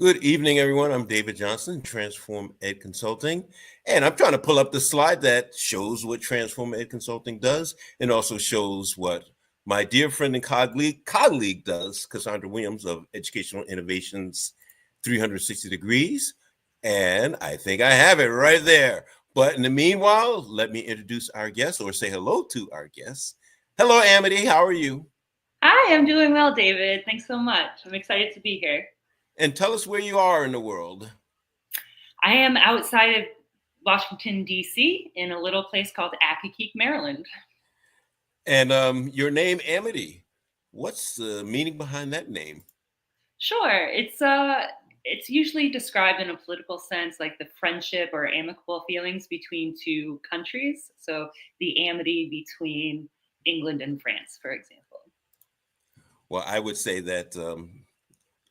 Good evening, everyone. I'm David Johnson, Transform Ed Consulting, and I'm trying to pull up the slide that shows what Transform Ed Consulting does and also shows what my dear friend and colleague does, Cassandra Williams of Educational Innovations 360 Degrees. And I think I have it right there. But in the meanwhile, let me introduce our guest or say hello to our guest. Hello, Amity. How are you? Hi, I'm doing well, David. Thanks so much. I'm excited to be here. And tell us where you are in the world. I am outside of Washington, D.C., in a little place called Accokeek, Maryland. And your name, Amity. What's the meaning behind that name? Sure, it's usually described in a political sense, like the friendship or amicable feelings between two countries. So the amity between England and France, for example. Well, I would say that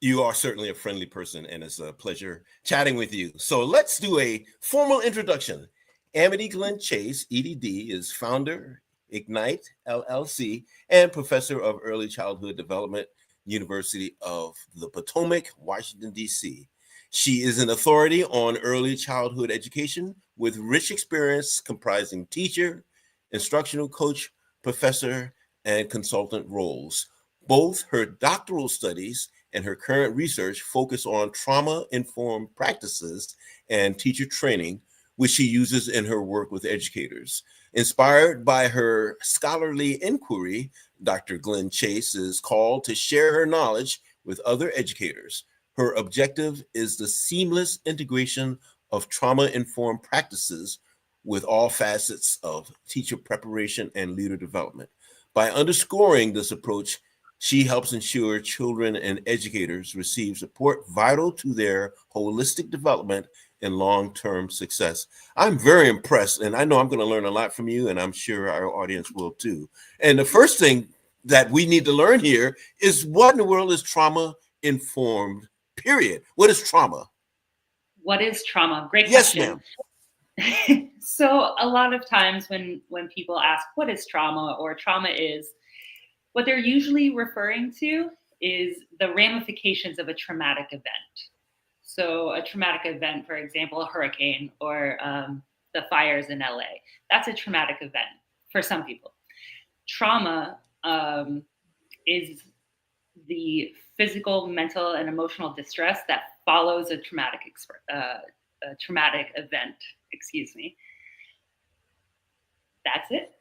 you are certainly a friendly person, and it's a pleasure chatting with you. So let's do a formal introduction. Amity Glenn-Chase, EDD, is founder, Ignite LLC, and professor of early childhood development, University of the Potomac, Washington, D.C. She is an authority on early childhood education with rich experience comprising teacher, instructional coach, professor, and consultant roles. Both her doctoral studies and her current research focus on trauma-informed practices and teacher training, which she uses in her work with educators. Inspired by her scholarly inquiry, Dr. Glenn-Chase is called to share her knowledge with other educators. Her objective is the seamless integration of trauma-informed practices with all facets of teacher preparation and leader development. By underscoring this approach, she helps ensure children and educators receive support vital to their holistic development and long-term success. I'm very impressed, and I know I'm going to learn a lot from you, and I'm sure our audience will too. And the first thing that we need to learn here is what in the world is trauma-informed, period? What is trauma? What is trauma? Great Yes, question. ma'am. So a lot of times when people ask what is trauma or trauma is, what they're usually referring to is the ramifications of a traumatic event. So a traumatic event, for example, a hurricane or the fires in LA, that's a traumatic event for some people. Trauma is the physical, mental, and emotional distress that follows a traumatic event. Excuse me. That's it.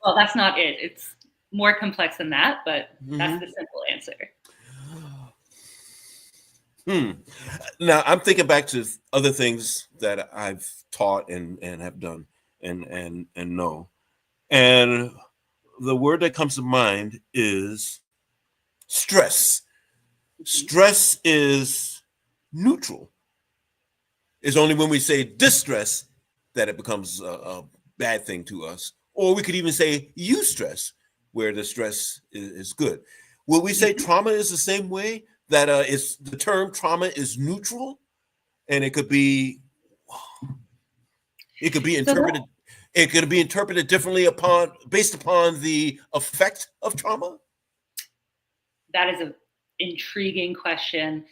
Well, that's not it. It's more complex than that, but that's the simple answer. Now I'm thinking back to other things that I've taught and have done and know. And the word that comes to mind is stress. Stress is neutral. It's only when we say distress that it becomes a bad thing to us. Or we could even say eustress, where the stress is good. Will we say trauma is the same way? That it's the term trauma is neutral, and it could be interpreted. It could be interpreted differently based upon the effect of trauma. That is an intriguing question.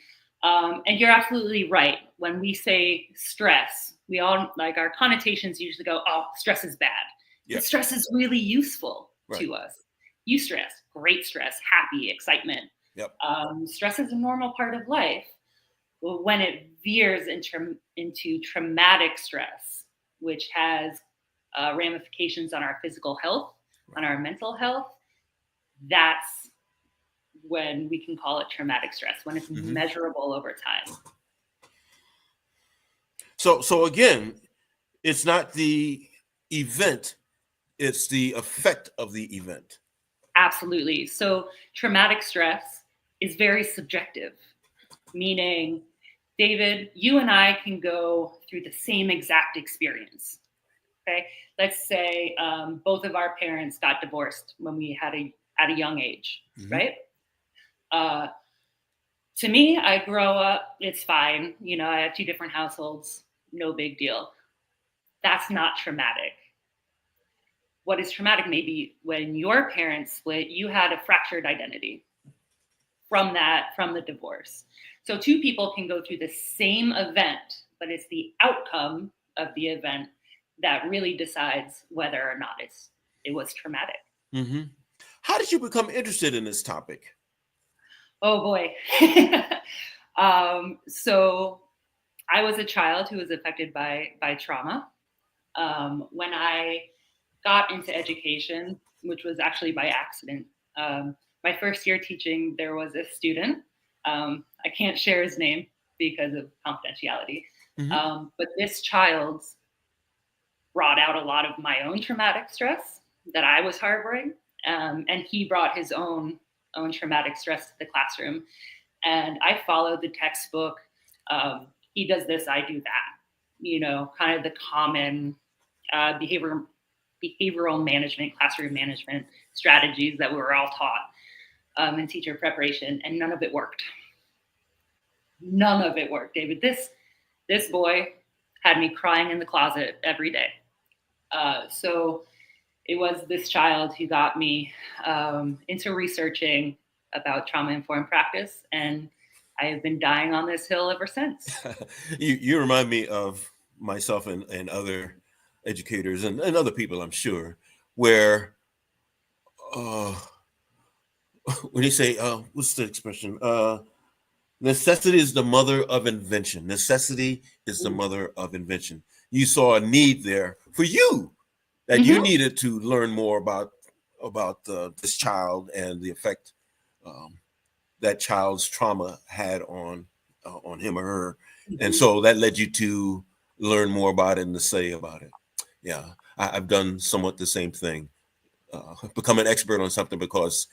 And you're absolutely right. When we say stress, we all like our connotations usually go, oh, stress is bad. Yeah. But stress is really useful to us. Eustress, great stress, happy, excitement. Yep. Stress is a normal part of life. But when it veers into traumatic stress, which has ramifications on our physical health, on our mental health, that's when we can call it traumatic stress, when it's measurable over time. So again, it's not the event, it's the effect of the event. Absolutely. So traumatic stress is very subjective, meaning, David, you and I can go through the same exact experience. Okay, let's say both of our parents got divorced when we had at a young age, right? To me, I grow up, it's fine. You know, I have two different households, no big deal. That's not traumatic. What is traumatic? Maybe when your parents split, you had a fractured identity. from the divorce. So two people can go through the same event, but it's the outcome of the event that really decides whether or not it was traumatic. Mm-hmm. How did you become interested in this topic? Oh boy. So I was a child who was affected by trauma. When I got into education, which was actually by accident, my first year teaching, there was a student. I can't share his name because of confidentiality. Mm-hmm. But this child brought out a lot of my own traumatic stress that I was harboring. And he brought his own traumatic stress to the classroom. And I followed the textbook. He does this, I do that, kind of the common behavioral management, classroom management strategies that we were all taught in teacher preparation, and none of it worked. None of it worked, David. This boy had me crying in the closet every day. So it was this child who got me into researching about trauma-informed practice, and I have been dying on this hill ever since. You remind me of myself and other educators and other people, I'm sure, where when you say, what's the expression? Necessity is the mother of invention. Necessity is the mother of invention. You saw a need there for you, that you needed to learn more about this child and the effect that child's trauma had on him or her, and so that led you to learn more about it and to say about it. Yeah, I've done somewhat the same thing, become an expert on something because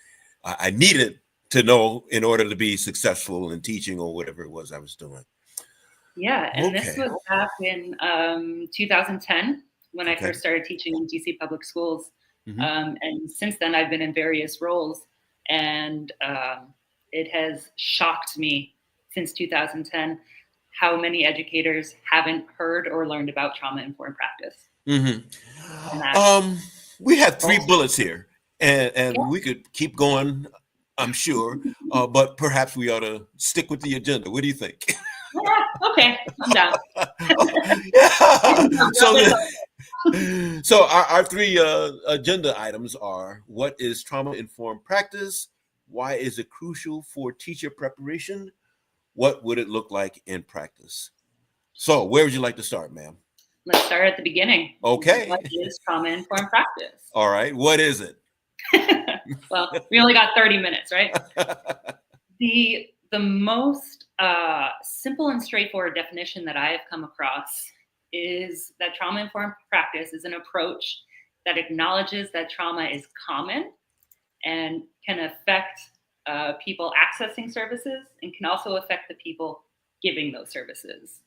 I needed to know in order to be successful in teaching or whatever it was I was doing. Yeah, and this was back in 2010 when I first started teaching in DC public schools. And since then, I've been in various roles, and it has shocked me since 2010 how many educators haven't heard or learned about trauma-informed practice. We have 3 bullets here, and we could keep going, I'm sure, but perhaps we ought to stick with the agenda. What do you think? Okay, I'm down. So our 3 agenda items are: what is trauma-informed practice? Why is it crucial for teacher preparation? What would it look like in practice? So where would you like to start, ma'am? Let's start at the beginning. Okay. What is trauma-informed practice? All right. What is it? Well, we only got 30 minutes, right? The most simple and straightforward definition that I have come across is that trauma-informed practice is an approach that acknowledges that trauma is common and can affect people accessing services and can also affect the people giving those services.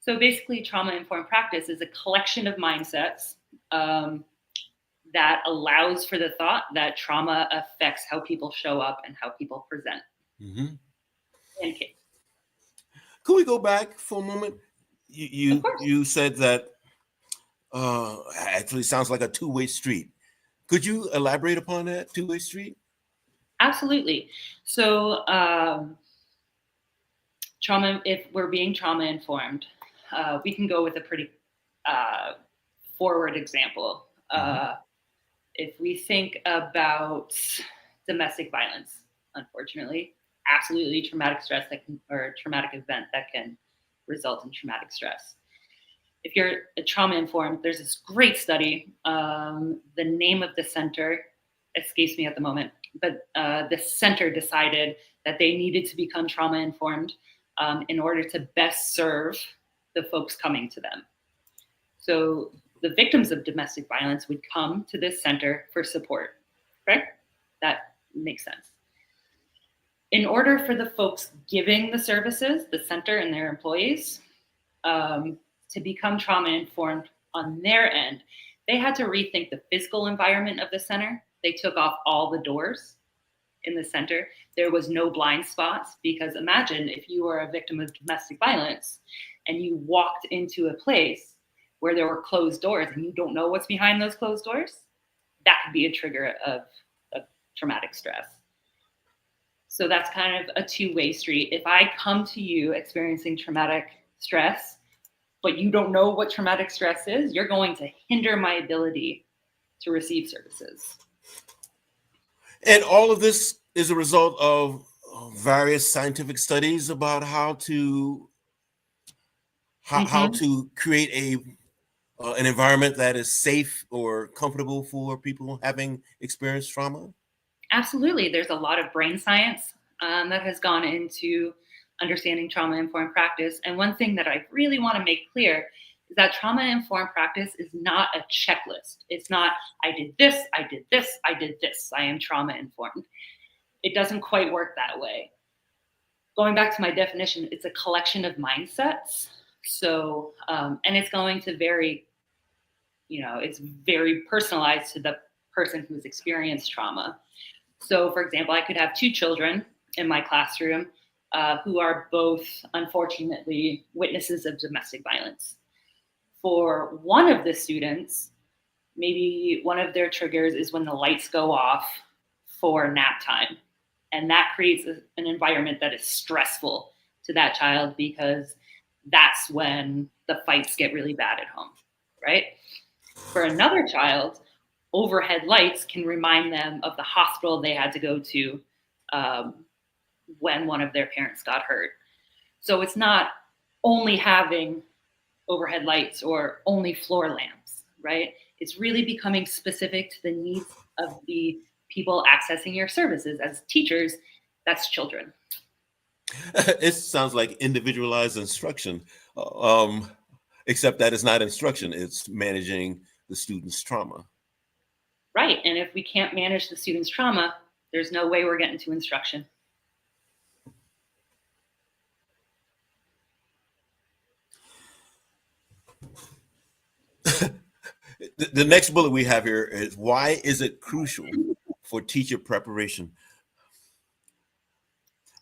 So basically, trauma-informed practice is a collection of mindsets that allows for the thought that trauma affects how people show up and how people present. Could we go back for a moment? You said that actually sounds like a two-way street. Could you elaborate upon that two-way street? Absolutely. So trauma, if we're being trauma informed, we can go with a pretty forward example. If we think about domestic violence, unfortunately, absolutely traumatic stress or traumatic event that can result in traumatic stress. If you're trauma informed, there's this great study. The name of the center escapes me at the moment, but the center decided that they needed to become trauma informed in order to best serve the folks coming to them. So the victims of domestic violence would come to this center for support, correct? That makes sense. In order for the folks giving the services, the center and their employees, to become trauma informed on their end, they had to rethink the physical environment of the center. They took off all the doors in the center. There was no blind spots, because imagine if you were a victim of domestic violence and you walked into a place where there were closed doors and you don't know what's behind those closed doors. That could be a trigger of traumatic stress. So that's kind of a two-way street. If I come to you experiencing traumatic stress, but you don't know what traumatic stress is, you're going to hinder my ability to receive services. And all of this is a result of various scientific studies about how to create an environment that is safe or comfortable for people having experienced trauma. Absolutely. There's a lot of brain science that has gone into understanding trauma-informed practice. And one thing that I really want to make clear is that trauma-informed practice is not a checklist. It's not, I did this, I did this, I did this. I am trauma-informed. It doesn't quite work that way. Going back to my definition, it's a collection of mindsets. So, and it's going to vary, it's very personalized to the person who's experienced trauma. So, for example, I could have two children in my classroom who are both, unfortunately, witnesses of domestic violence. For one of the students, maybe one of their triggers is when the lights go off for nap time. And that creates an environment that is stressful to that child because that's when the fights get really bad at home, right? For another child, overhead lights can remind them of the hospital they had to go to when one of their parents got hurt. So it's not only having overhead lights or only floor lamps, right? It's really becoming specific to the needs of the people accessing your services. As teachers, that's children. It sounds like individualized instruction, except that it's not instruction, it's managing the student's trauma. Right. And if we can't manage the student's trauma, there's no way we're getting to instruction. The next bullet we have here is, why is it crucial for teacher preparation?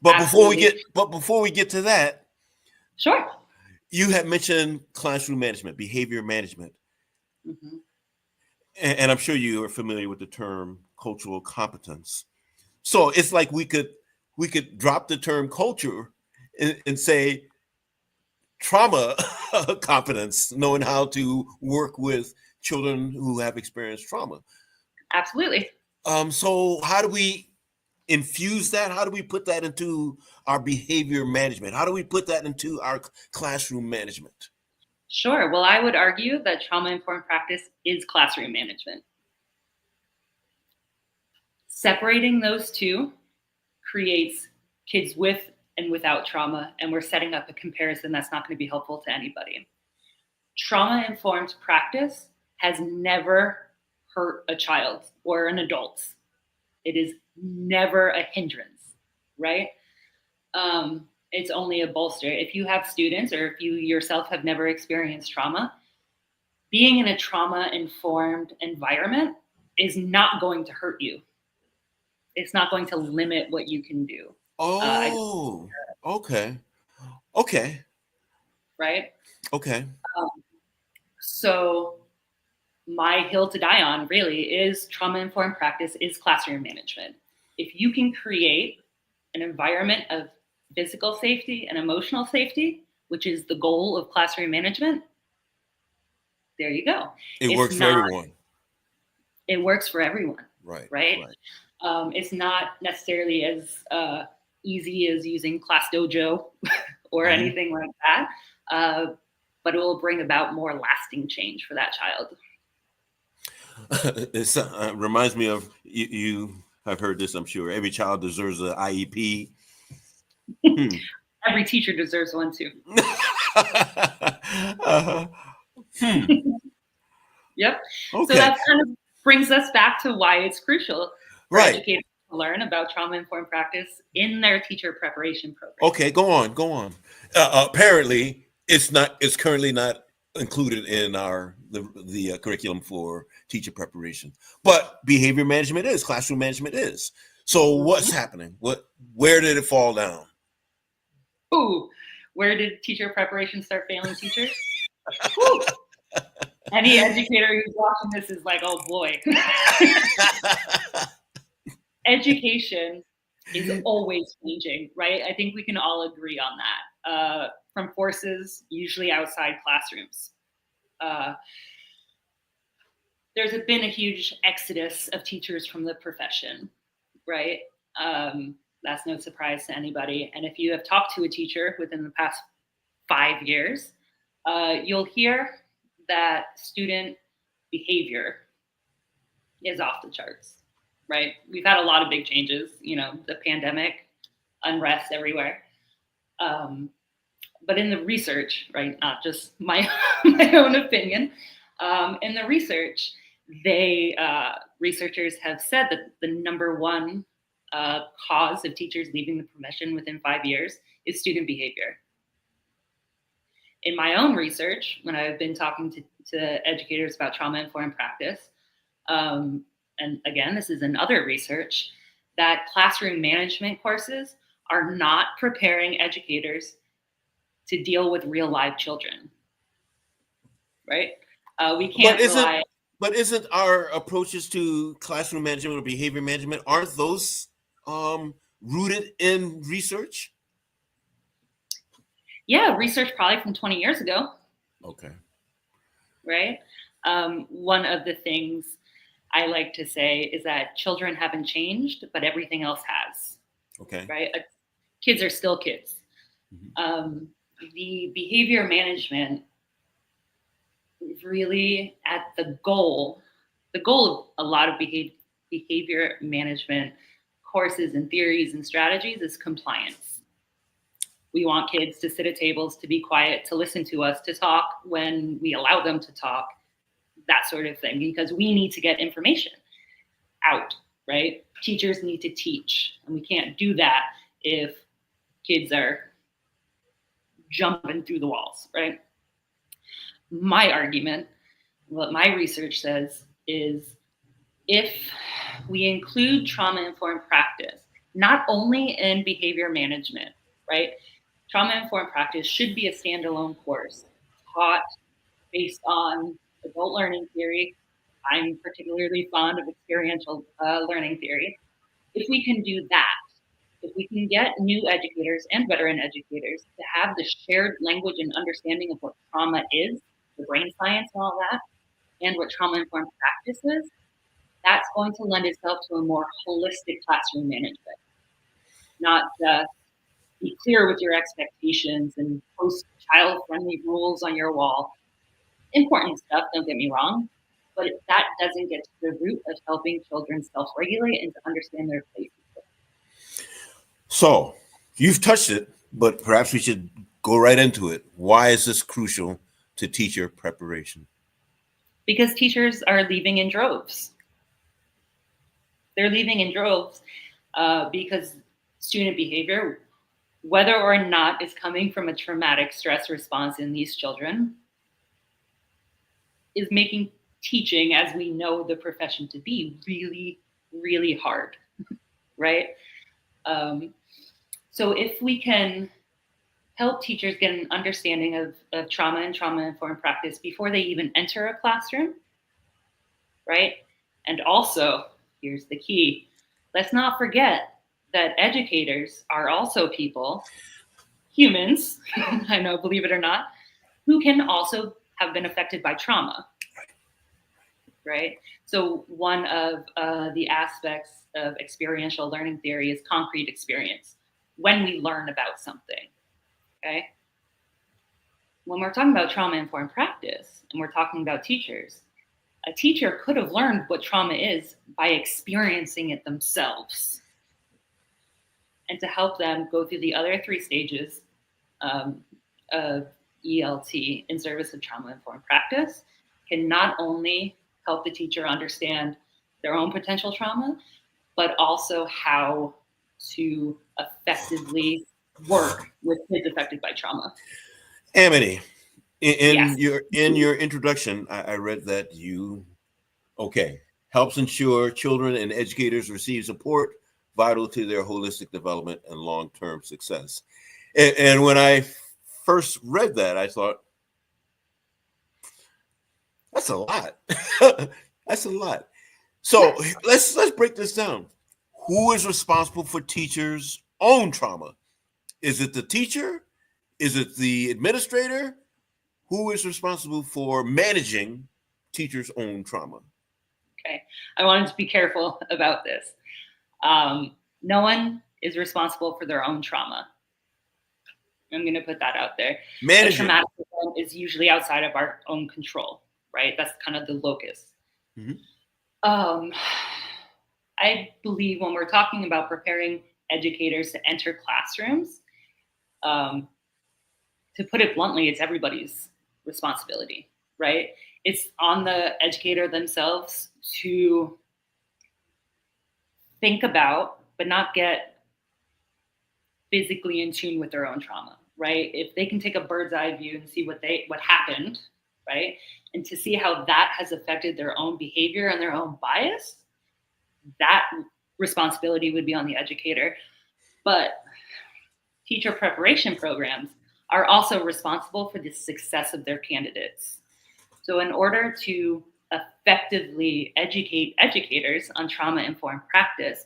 But before we get to that, sure. You had mentioned classroom management, behavior management. Mm-hmm. And I'm sure you are familiar with the term cultural competence. So it's like we could drop the term culture and say trauma competence, knowing how to work with children who have experienced trauma. Absolutely. So how do we infuse that? How do we put that into our behavior management? How do we put that into our classroom management? Sure. Well, I would argue that trauma-informed practice is classroom management. Separating those two creates kids with and without trauma, and we're setting up a comparison that's not going to be helpful to anybody. Trauma-informed practice has never hurt a child or an adult. It is never a hindrance, right? It's only a bolster. If you have students or if you yourself have never experienced trauma, being in a trauma-informed environment is not going to hurt you. It's not going to limit what you can do. Oh, okay. Okay. Right? Okay. So my hill to die on really is trauma-informed practice is classroom management. If you can create an environment of physical safety and emotional safety, which is the goal of classroom management, there you go. It works for everyone. It works for everyone. Right. It's not necessarily as easy as using Class Dojo or anything like that, but it will bring about more lasting change for that child. It reminds me of, you have heard this, I'm sure. Every child deserves an IEP. Every teacher deserves one too. Yep. Okay. So that kind of brings us back to why it's crucial for educators to learn about trauma-informed practice in their teacher preparation program. Okay, go on. Apparently, it's currently not included in the curriculum for teacher preparation, but behavior management is, classroom management is. So what's happening? Where did it fall down? Ooh, where did teacher preparation start failing teachers? Any educator who's watching this is like, oh boy. Education is always changing, right? I think we can all agree on that. From forces, usually outside classrooms. There's been a huge exodus of teachers from the profession, right? That's no surprise to anybody. And if you have talked to a teacher within the past 5 years, you'll hear that student behavior is off the charts, right? We've had a lot of big changes, the pandemic, unrest everywhere. But in the research, right, not just my own opinion, in the research, researchers have said that the number one cause of teachers leaving the profession within 5 years is student behavior. In my own research, when I've been talking to educators about trauma-informed practice, and again, this is another research, that classroom management courses are not preparing educators to deal with real live children, right? We can't rely. But isn't our approaches to classroom management or behavior management, aren't those rooted in research? Yeah, research probably from 20 years ago. Okay. Right? One of the things I like to say is that children haven't changed, but everything else has. Okay. Right? Kids are still kids. Mm-hmm. The behavior management is really at the goal of a lot of behavior management courses and theories and strategies is compliance. We want kids to sit at tables, to be quiet, to listen to us, to talk when we allow them to talk, that sort of thing, because we need to get information out, right? Teachers need to teach, and we can't do that if kids are jumping through the walls, right? My argument, what my research says, is if we include trauma-informed practice, not only in behavior management, right? Trauma-informed practice should be a standalone course taught based on adult learning theory. I'm particularly fond of experiential learning theory. If we can do that, if we can get new educators and veteran educators to have the shared language and understanding of what trauma is, the brain science and all that, and what trauma-informed practice is, that's going to lend itself to a more holistic classroom management. Not just be clear with your expectations and post child-friendly rules on your wall. Important stuff, don't get me wrong, but that doesn't get to the root of helping children self-regulate and to understand their place. So you've touched it, but perhaps we should go right into it. Why is this crucial to teacher preparation? Because teachers are leaving in droves. They're leaving in droves because student behavior, whether or not it's coming from a traumatic stress response in these children, is making teaching, as we know the profession to be, really, really hard, right? So if we can help teachers get an understanding of trauma and trauma-informed practice before they even enter a classroom, right? And also, here's the key, let's not forget that educators are also people, humans, I know, believe it or not, who can also have been affected by trauma, right? So one of the aspects of experiential learning theory is concrete experience. When we learn about something, okay? When we're talking about trauma-informed practice and we're talking about teachers, a teacher could have learned what trauma is by experiencing it themselves. And to help them go through the other 3 stages of ELT in service of trauma-informed practice can not only help the teacher understand their own potential trauma, but also how to effectively work with kids affected by trauma. Amity, in Yes. your introduction, I read that helps ensure children and educators receive support vital to their holistic development and long-term success. And when I first read that, I thought, that's a lot. That's a lot. So let's break this down. who is responsible for teachers' own trauma? Is it the teacher? Is it the administrator? Who is responsible for managing teachers' own trauma? Okay, I wanted to be careful about this. No one is responsible for their own trauma. I'm going to put that out there. A traumatic event is usually outside of our own control, right? That's kind of the locus. Mm-hmm. I believe when we're talking about preparing educators to enter classrooms, to put it bluntly, it's everybody's responsibility, right? It's on the educator themselves to think about, but not get physically in tune with their own trauma, right? If they can take a bird's eye view and see what happened, right? And to see how that has affected their own behavior and their own bias, that responsibility would be on the educator. But teacher preparation programs are also responsible for the success of their candidates. So in order to effectively educate educators on trauma-informed practice,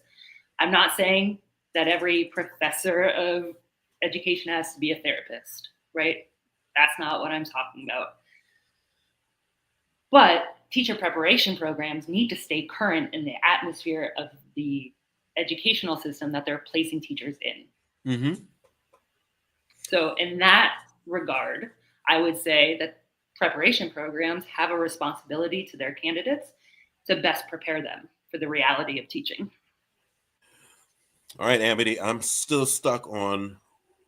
I'm not saying that every professor of education has to be a therapist, right? That's not what I'm talking about. But teacher preparation programs need to stay current in the atmosphere of the educational system that they're placing teachers in. Mm-hmm. So in that regard, I would say that preparation programs have a responsibility to their candidates to best prepare them for the reality of teaching. All right, Amity, I'm still stuck on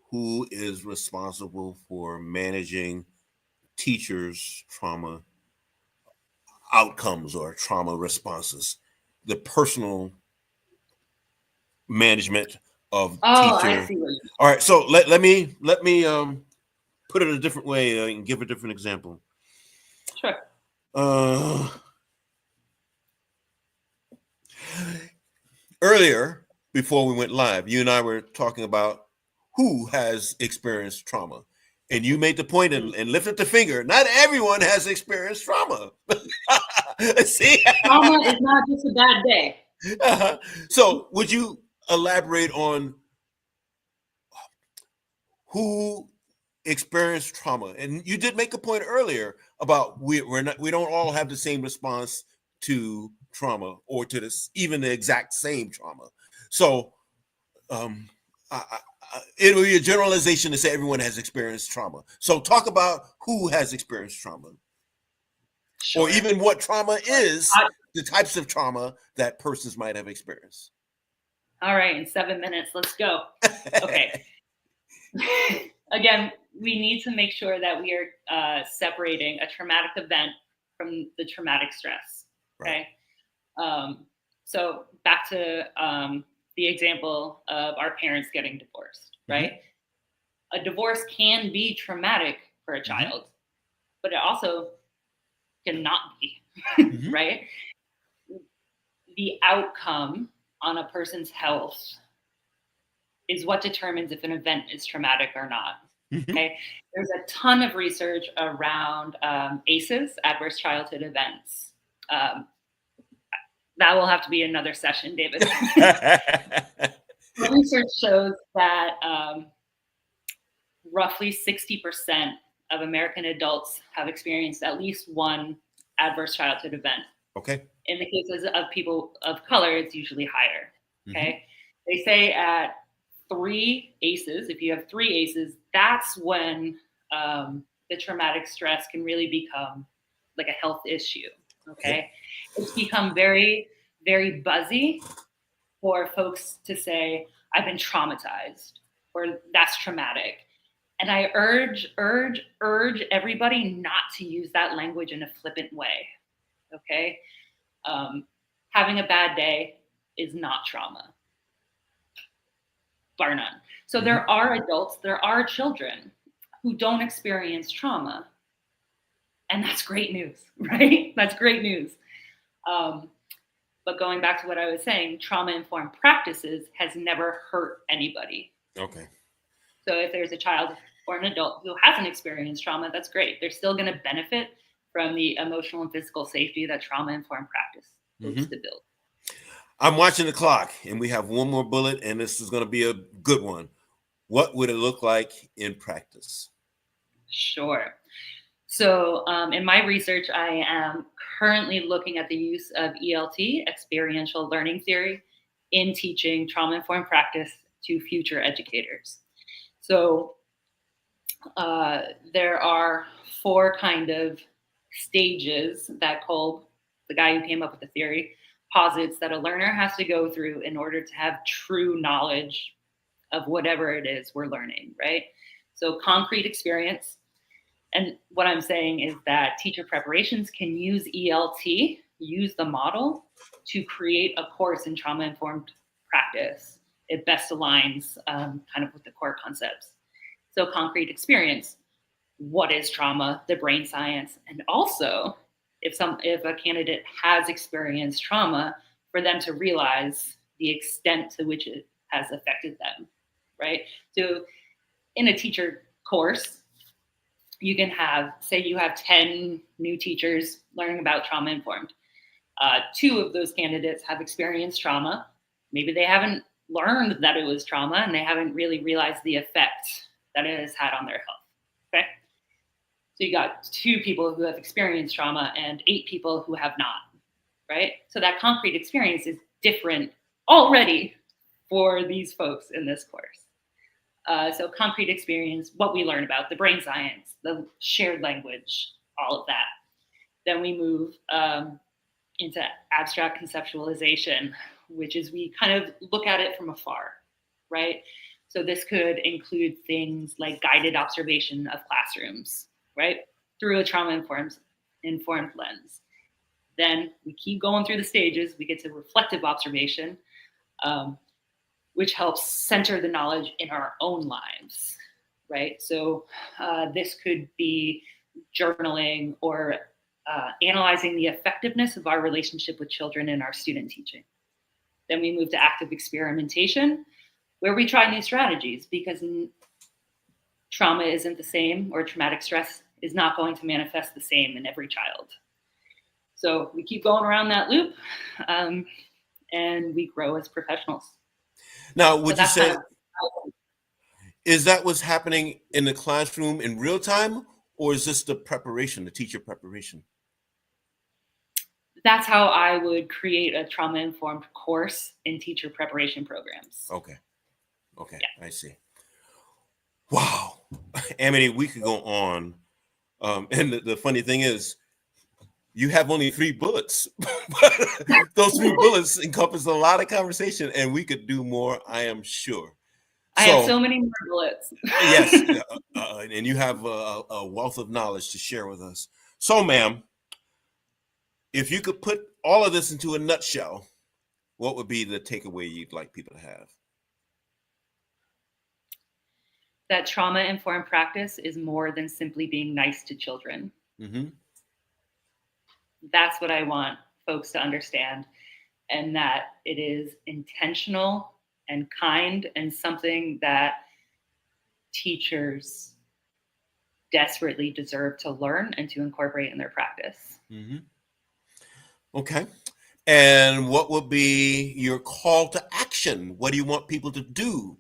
who is responsible for managing teachers' trauma outcomes or trauma responses, the personal management of teacher. I see what you mean. All right, so let me put it a different way and give a different example. Sure. Earlier, before we went live, you and I were talking about who has experienced trauma. And you made the point and lifted the finger. Not everyone has experienced trauma. See? Trauma is not just a bad day. So would you elaborate on who experienced trauma? And you did make a point earlier about we don't all have the same response to trauma or to this, even the exact same trauma. So it would be a generalization to say everyone has experienced trauma. So talk about who has experienced trauma. Sure. Or even what trauma is, the types of trauma that persons might have experienced. All right, in 7 minutes, let's go. Okay. Again, we need to make sure that we are separating a traumatic event from the traumatic stress. Okay. Right. So back to the example of our parents getting divorced, right? Mm-hmm. A divorce can be traumatic for a child, but it also cannot be, right? The outcome on a person's health is what determines if an event is traumatic or not. Okay, there's a ton of research around ACEs, adverse childhood events. That will have to be another session, David. Research shows that roughly 60% of American adults have experienced at least one adverse childhood event. Okay. In the cases of people of color, it's usually higher. Okay. They say at 3 ACEs, if you have 3 ACEs, that's when the traumatic stress can really become like a health issue. Okay. It's become very, very buzzy for folks to say, I've been traumatized, or that's traumatic. And I urge everybody not to use that language in a flippant way. Okay. Having a bad day is not trauma. Bar none. So there are adults, there are children who don't experience trauma. And that's great news, right? That's great news. But going back to what I was saying, trauma-informed practices has never hurt anybody. Okay. So if there's a child or an adult who hasn't experienced trauma, that's great. They're still going to benefit from the emotional and physical safety that trauma-informed practice hopes to build. I'm watching the clock, and we have one more bullet, and this is going to be a good one. What would it look like in practice? Sure. So, in my research, I am currently looking at the use of ELT, experiential learning theory, in teaching trauma informed practice to future educators. So, there are four kind of stages that Kolb, the guy who came up with the theory, posits that a learner has to go through in order to have true knowledge of whatever it is we're learning, right? So, concrete experience. And what I'm saying is that teacher preparations can use ELT, use the model to create a course in trauma informed practice. It best aligns kind of with the core concepts. So, concrete experience, what is trauma, the brain science, and also if a candidate has experienced trauma, for them to realize the extent to which it has affected them, right? So, in a teacher course, you can have, say you have 10 new teachers learning about trauma informed. Two of those candidates have experienced trauma. Maybe they haven't learned that it was trauma and they haven't really realized the effect that it has had on their health. Okay. So you got 2 people who have experienced trauma and 8 people who have not, right? So that concrete experience is different already for these folks in this course. So concrete experience, what we learn about, the brain science, the shared language, all of that. Then we move into abstract conceptualization, which is we kind of look at it from afar, right? So this could include things like guided observation of classrooms, right? Through a trauma-informed lens. Then we keep going through the stages. We get to reflective observation, which helps center the knowledge in our own lives, right? So this could be journaling or analyzing the effectiveness of our relationship with children in our student teaching. Then we move to active experimentation, where we try new strategies, because trauma isn't the same, or traumatic stress is not going to manifest the same in every child. So we keep going around that loop, and we grow as professionals. Now, would you say, is that what's happening in the classroom in real time, or is this the preparation, the teacher preparation? That's how I would create a trauma-informed course in teacher preparation programs. Okay. Yeah. I see. Wow. Amity, we could go on. And the funny thing is, you have only 3 bullets. Those 3 bullets encompass a lot of conversation, and we could do more, I am sure. I have so many more bullets. Yes, and you have a wealth of knowledge to share with us. So, ma'am, if you could put all of this into a nutshell, what would be the takeaway you'd like people to have? That trauma-informed practice is more than simply being nice to children. Mm-hmm. That's what I want folks to understand, and that it is intentional and kind, and something that teachers desperately deserve to learn and to incorporate in their practice. Mm-hmm. Okay. And what would be your call to action? What do you want people to do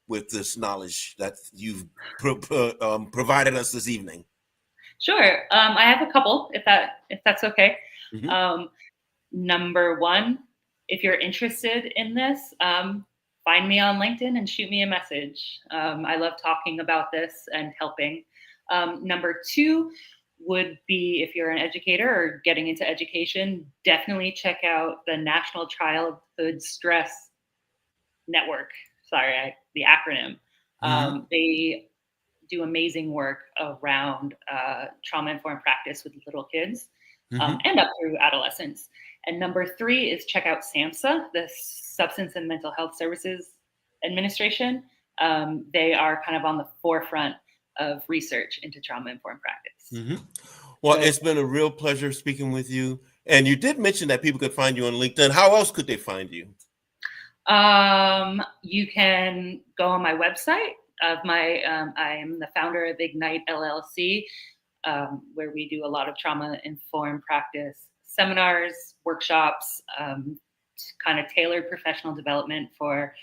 with this knowledge that you've provided us this evening? Sure. I have a couple, if that's okay. Mm-hmm. Number one, if you're interested in this, find me on LinkedIn and shoot me a message. I love talking about this and helping. Number 2 would be, if you're an educator or getting into education, definitely check out the National Childhood Stress Network. Sorry, the acronym. Mm-hmm. They do amazing work around trauma-informed practice with little kids, Mm-hmm. and up through adolescence. And number 3 is check out SAMHSA, the Substance and Mental Health Services Administration. They are kind of on the forefront of research into trauma-informed practice. Mm-hmm. Well, it's been a real pleasure speaking with you. And you did mention that people could find you on LinkedIn. How else could they find you? You can go on my website. I am the founder of Ignite LLC, where we do a lot of trauma-informed practice seminars, workshops, kind of tailored professional development for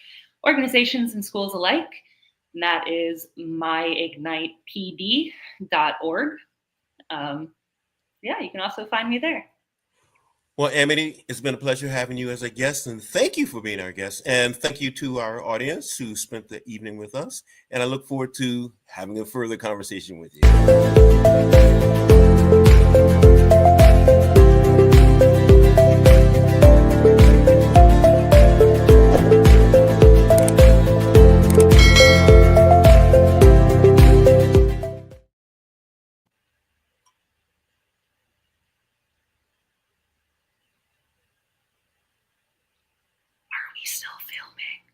organizations and schools alike. And that is myignitepd.org. Yeah, you can also find me there. Well, Amity, it's been a pleasure having you as a guest, and thank you for being our guest. And thank you to our audience who spent the evening with us. And I look forward to having a further conversation with you. Are we still filming?